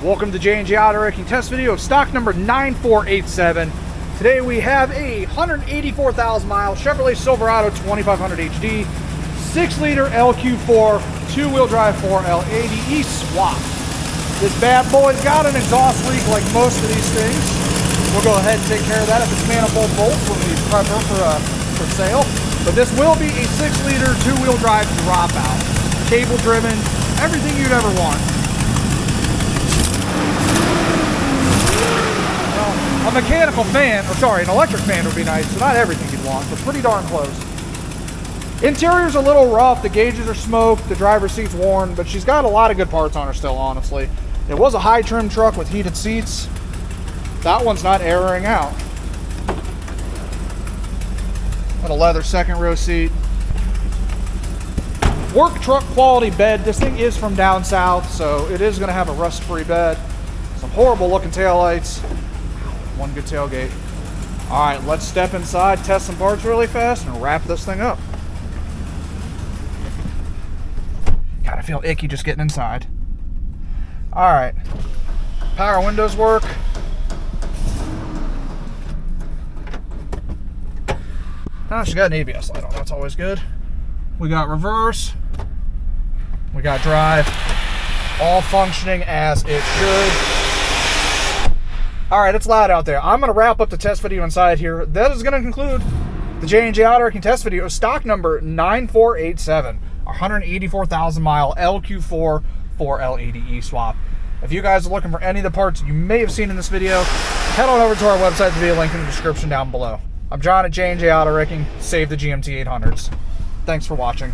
Welcome to jandjautowrecking test video of stock number 9487. Today we have a 184,000 mile Chevrolet Silverado 2500 HD 6-liter LQ4 2-wheel drive 4L80E swap. This bad boy's got an exhaust leak like most of these things. We'll go ahead and take care of that if it's manifold bolts when we prep her for sale. But this will be a 6-liter 2-wheel drive dropout. Cable driven, everything you'd ever want. A mechanical fan, or sorry, an electric fan would be nice, so not everything you'd want, but pretty darn close. Interior's a little rough, the gauges are smoked, the driver's seat's worn, but she's got a lot of good parts on her still, honestly. It was a high trim truck with heated seats. That one's not airing out. Got a leather second row seat. Work truck quality bed. This thing is from down south, so it is going to have a rust-free bed. Some horrible looking taillights. One good tailgate. All right, let's step inside, test some parts really fast, and wrap this thing up. God, I feel icky just getting inside. All right, power windows work. Oh, she got an ABS light on, that's always good. We got reverse. We got drive. All functioning as it should. All right, it's loud out there. I'm going to wrap up the test video inside here. That is going to conclude the jandjautowrecking test video, stock number 9487, 184,000 mile LQ4 4L80E swap. If you guys are looking for any of the parts you may have seen in this video, head on over to our website. There'll be a link in the description down below. I'm John at jandjautowrecking. Save the GMT800s. Thanks for watching.